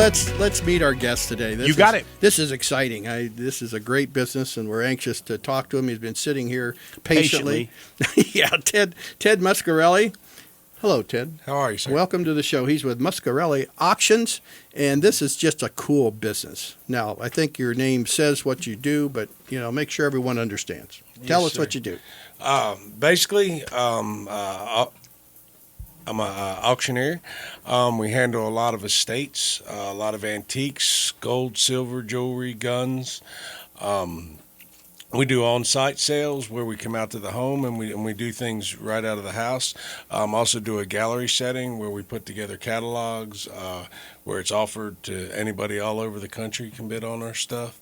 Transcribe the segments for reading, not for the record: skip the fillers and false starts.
let's meet our guest today. You got it. This is exciting. This is a great business, and we're anxious to talk to him. He's been sitting here patiently. Yeah, Ted Muscarelli. Hello, Ted. How are you, sir? Welcome to the show. He's with Muscarelli Auctions, and this is just a cool business. Now, I think your name says what you do, but make sure everyone understands. Tell us what you do. Basically, I'm an auctioneer. We handle a lot of estates, a lot of antiques, gold, silver, jewelry, guns. We do on-site sales where we come out to the home and we do things right out of the house. Also do a gallery setting where we put together catalogs, where it's offered to anybody all over the country can bid on our stuff.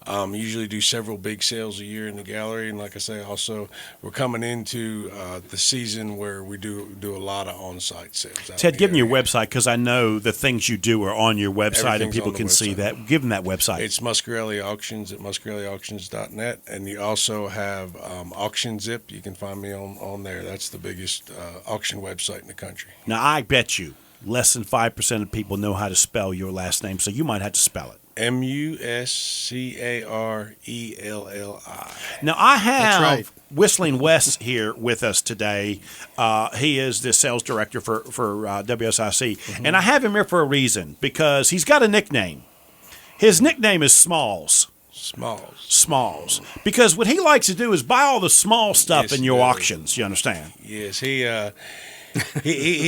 Usually do several big sales a year in the gallery, and like I say, also we're coming into the season where we do a lot of on-site sales. Ted, give me your website because I know the things you do are on your website and people can see that. Give them that website. It's Muscarelli Auctions at muscarelliauctions.net, and you also have Auction Zip. You can find me on there. That's the biggest auction website in the country. Now, I bet you less than 5% of people know how to spell your last name, so you might have to spell it. Muscarelli. Now, I have right. Whistling Wes here with us today. He is the sales director for WSIC. Mm-hmm. And I have him here for a reason, because he's got a nickname. His nickname is Smalls. Smalls. Because what he likes to do is buy all the small stuff in your auctions, you understand? Yes, he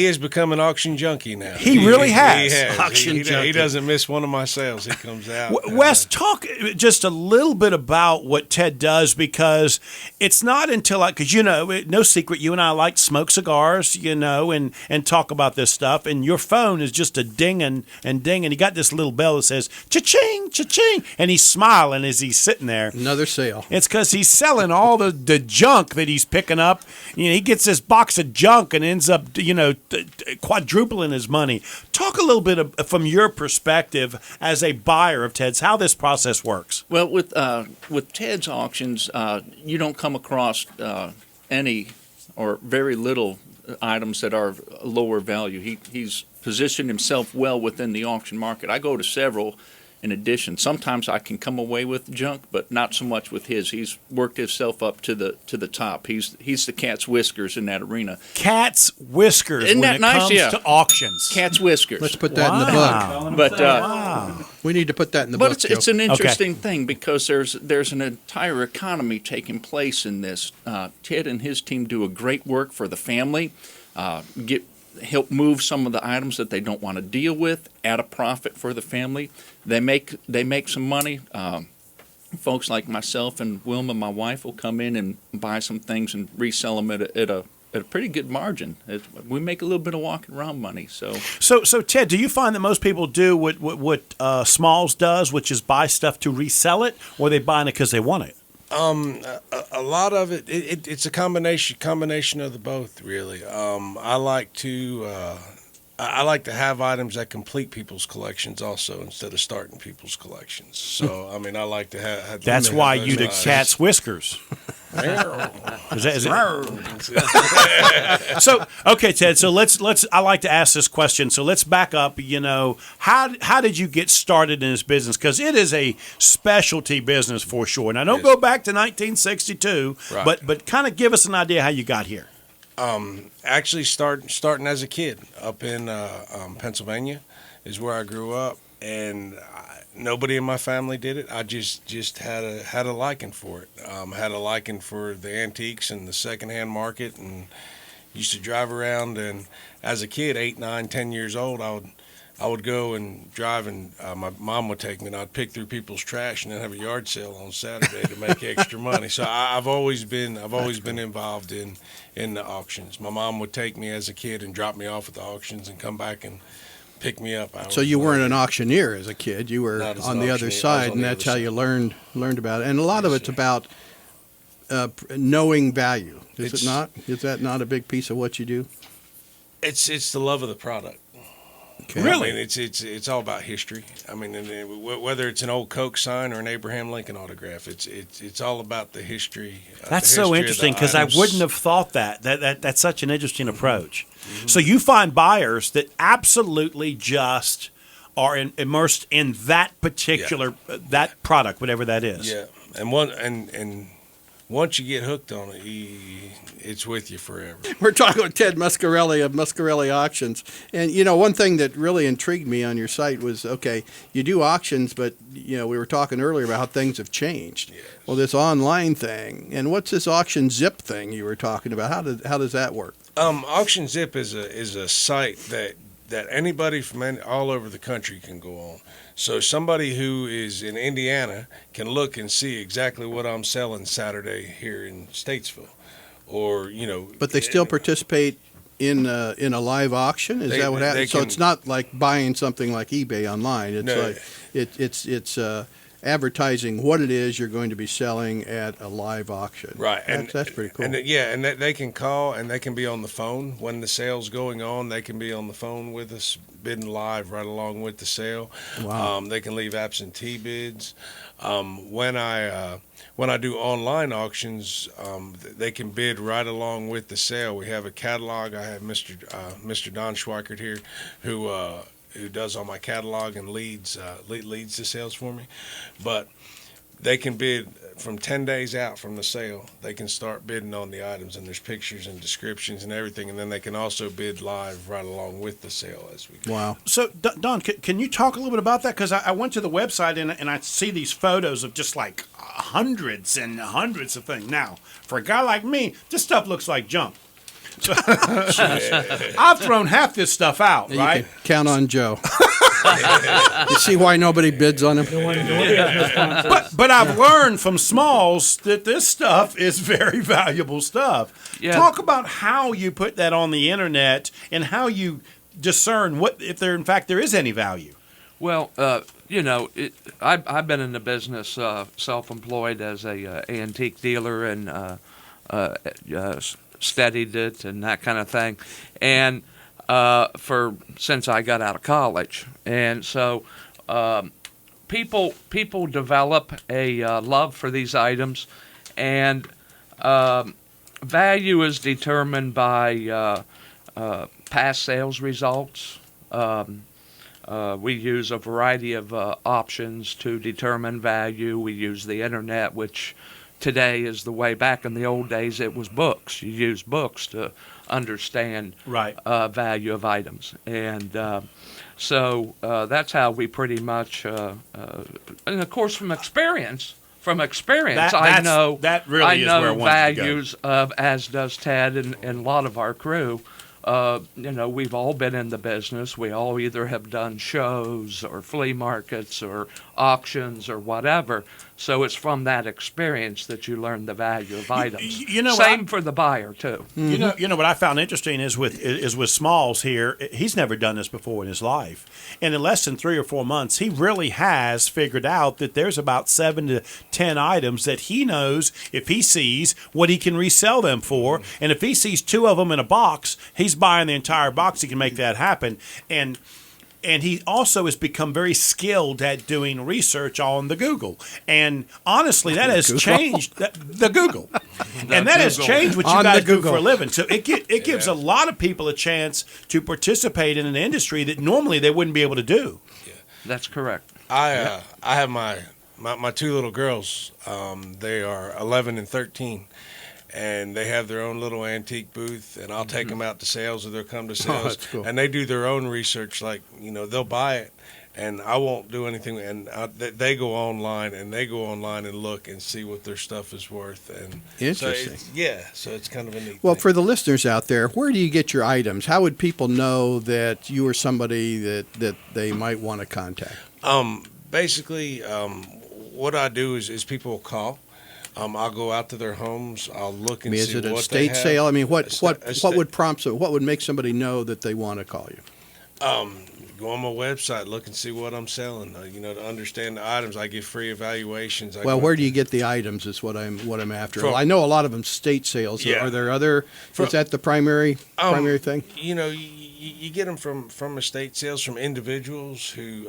has become an auction junkie now. He really has. He has. Auction junkie. He doesn't miss one of my sales. He comes out. Wes, talk just a little bit about what Ted does, because it's not until because no secret, you and I like to smoke cigars, and talk about this stuff. And your phone is just a ding and ding, and he got this little bell that says cha-ching, cha-ching, and he's smiling as he's sitting there. Another sale. It's because he's selling all the junk that he's picking up. He gets this box of junk and ends up quadrupling his money. Talk a little bit from your perspective as a buyer of Ted's, how this process works. Well, with Ted's auctions, you don't come across any or very little items that are lower value. He's positioned himself well within the auction market. I go to several. In addition, sometimes I can come away with junk, but not so much with his. He's worked himself up to the top. He's the cat's whiskers in that arena. Cat's whiskers. Isn't that nice? Comes to auctions. Cat's whiskers. Let's put that in the book. But we need to put that in the book. But it's an interesting thing, because there's an entire economy taking place in this. Ted and his team do a great work for the family. Help move some of the items that they don't want to deal with, add a profit for the family. They make some money. Folks like myself and Wilma, my wife, will come in and buy some things and resell them at a pretty good margin. We make a little bit of walking around money. So Ted, do you find that most people do what Smalls does, which is buy stuff to resell it, or are they buying it because they want it? A lot of it's a combination of the both, really. I like to have items that complete people's collections also, instead of starting people's collections. So I like to have. That's why you the cat's whiskers. Is that? So okay, Ted. So let's. I like to ask this question. So let's back up. How did you get started in this business? Because it is a specialty business for sure. Now don't go back to 1962, right. but kind of give us an idea how you got here. Actually, starting as a kid up in Pennsylvania is where I grew up, and nobody in my family did it. I just had a liking for it. Had a liking for the antiques and the secondhand market, and used to drive around. And as a kid, 8, 9, 10 years old, I would go and drive, and my mom would take me, and I'd pick through people's trash and then have a yard sale on Saturday to make extra money. So I've always been involved in the auctions. My mom would take me as a kid and drop me off at the auctions and come back and pick me up. So you weren't an auctioneer as a kid. You were on the other side, and that's how you learned about it. And a lot of it's about knowing value. Is it not? Is that not a big piece of what you do? It's the love of the product. Okay. Really? It's all about history. Whether it's an old Coke sign or an Abraham Lincoln autograph, it's all about the history. That's so interesting, because I wouldn't have thought that. That's such an interesting approach. Mm-hmm. So you find buyers that absolutely just are immersed in that particular that product, whatever that is. Yeah, and once you get hooked on it, it's with you forever. We're talking with Ted Muscarelli of Muscarelli Auctions. And, one thing that really intrigued me on your site was, okay, you do auctions, but, we were talking earlier about how things have changed. Yes. Well, this online thing, and what's this auction zip thing you were talking about? How does that work? Auction Zip is a site that anybody from all over the country can go on. So somebody who is in Indiana can look and see exactly what I'm selling Saturday here in Statesville, or But they still participate in a live auction. Is that what happens? So it's not like buying something like eBay online. It's No. like it's advertising what it is you're going to be selling at a live auction. Right, That's pretty cool. And they can call and they can be on the phone when the sale's going on. They can be on the phone with us, bidding live right along with the sale. Wow. They can leave absentee bids. When I do online auctions, they can bid right along with the sale. We have a catalog. I have Mr. Don Schweikert here, who does all my catalog and leads the sales for me. But they can bid from 10 days out from the sale. They can start bidding on the items, and there's pictures and descriptions and everything. And then they can also bid live right along with the sale as we go. Wow. So, Don, can you talk a little bit about that? Because I went to the website and I see these photos of just like hundreds and hundreds of things. Now, for a guy like me, this stuff looks like junk. So, I've thrown half this stuff out, You right? can count on Joe. You see why nobody bids on him? But I've learned from Smalls that this stuff is very valuable stuff. Yeah. Talk about how you put that on the internet and how you discern if there, in fact, there is any value. Well, I've been in the business self-employed as a antique dealer and studied it and that kind of thing, and since I got out of college, and so people develop a love for these items, and value is determined by past sales results. We use a variety of options to determine value. We use the internet, which today is the way. Back in the old days, it was books. You used books to understand value of items. And so that's how we pretty much, and of course from experience, I know that really is where I wanted to go. values of, as does Ted and a lot of our crew. We've all been in the business. We all either have done shows or flea markets or auctions or whatever. So it's from that experience that you learn the value of items. Same for the buyer too. You know what I found interesting is with Smalls here. He's never done this before in his life, and in less than 3 or 4 months, he really has figured out that there's about 7 to 10 items that he knows if he sees what he can resell them for, and if he sees 2 of them in a box, he's buying the entire box. He can make that happen, and he also has become very skilled at doing research on the Google. And honestly, that has changed the Google. And that has changed what you guys do for a living. So it gives a lot of people a chance to participate in an industry that normally they wouldn't be able to do. Yeah. That's correct. I have my 2 little girls. They are 11 and 13. And they have their own little antique booth, and I'll take them out to sales, or they'll come to sales, that's cool. and they do their own research. Like, they'll buy it, and I won't do anything. And they go online and look and see what their stuff is worth. And Interesting. So it's kind of a neat Well, thing. for the listeners out there, where do you get your items? How would people know that you are somebody that they might want to contact? Basically, what I do is people will call. I'll go out to their homes. I'll look and see Is it a what state they have. sale? I mean, what Estate- would prompt? What would make somebody know that they want to call you? Go on my website, look and see what I'm selling. To understand the items, I give free evaluations. Well, where do you get the items? Is what I'm after. From- Well, I know a lot of them state sales. Yeah. Are there other? From- Is that the primary thing? you get them from estate sales, from individuals who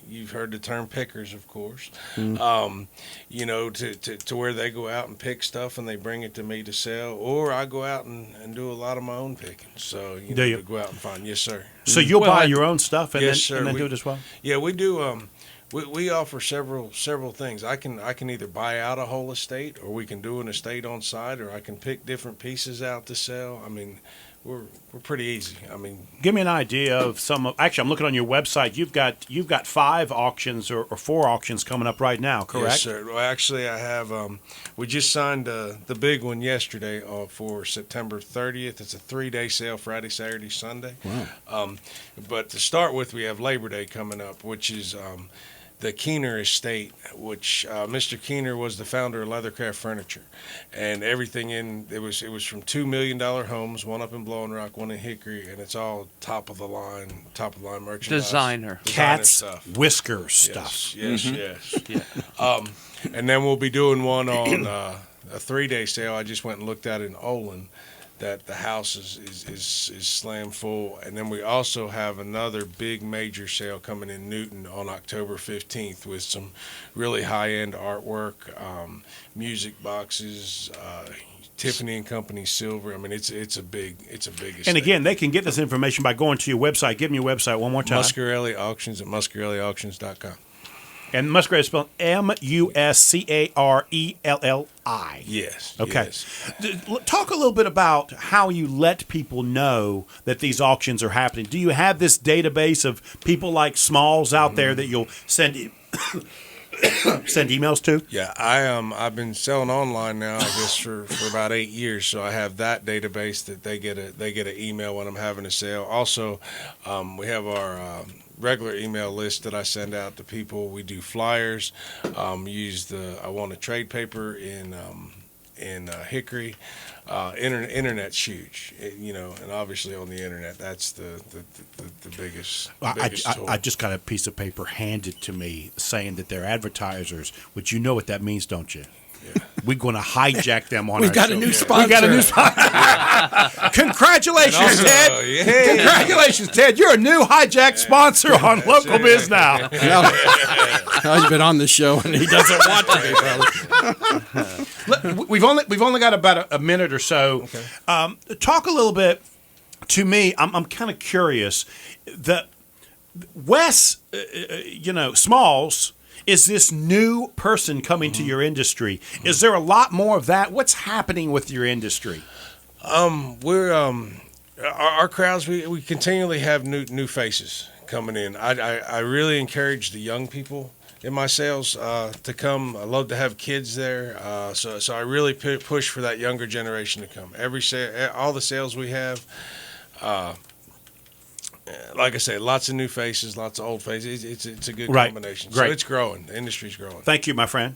you've heard the term pickers, of course. You know, to where they go out and pick stuff and they bring it to me to sell, or I go out and do a lot of my own picking. So Do you? to go out and find, yes, sir. So you'll Well, buy and- your own stuff and Yes, then, sir. and then We- do it as well? Yeah, we do. We offer several things. I can either buy out a whole estate, or we can do an estate on site, or I can pick different pieces out to sell. I mean, we're pretty easy. I mean, Give me an idea of some of. Actually, I'm looking on your website. You've got 5 auctions or 4 auctions coming up right now, correct? yes, sir. Well, actually, I have. We just signed the big one yesterday for September 30th. It's a 3-day sale: Friday, Saturday, Sunday. Wow. But to start with, we have Labor Day coming up, which is the Keener estate, which Mr. Keener was the founder of Leathercraft Furniture, and everything in it was from $2 million homes, one up in Blowing Rock, one in Hickory, and it's all top of the line merchandise, Designer. Cats, stuff. whiskers stuff. Yes, yes. And then we'll be doing one on a 3-day sale. I just went and looked at it in Olin, that the house is slam full. And then we also have another big major sale coming in Newton on October 15th with some really high-end artwork, music boxes, Tiffany and Company silver. I mean, it's a big estate. And again, they can get this information by going to your website. Give me your website one more time. Muscarelli Auctions at muscarelliauctions.com. And Muscarelli is spelled Muscarelli. Yes. Okay. Yes. Talk a little bit about how you let people know that these auctions are happening. Do you have this database of people like Smalls out there that you'll send send emails to? Yeah, I've been selling online now, I guess, for about 8 years. So I have that database that they get an email when I'm having a sale. Also, we have our regular email list that I send out to people. We do flyers. Use the I want a trade paper in Hickory. Internet's huge, and obviously on the internet, that's the biggest. Tool. I just got a piece of paper handed to me saying that they're advertisers, which you know what that means, don't you? Yeah. We're going to hijack them on We've our got show. a new sponsor. We got a new sponsor. Congratulations, And also, Ted. yeah. Congratulations, Ted. You're a new hijack sponsor on Local Biz now. Now, he's been on the show and he doesn't want to be, probably. We've only got about a minute or so. Okay. Talk a little bit to me. I'm kind of curious. The Wes, Smalls is this new person coming to your industry. Is there a lot more of that? What's happening with your industry? We're our crowds. We continually have new faces coming in. I really encourage the young people in my sales to come. I love to have kids there. So I really push for that younger generation to come. All the sales we have. Like I said, lots of new faces, lots of old faces. It's a good Right. combination. Great. So it's growing. The industry's growing. Thank you, my friend.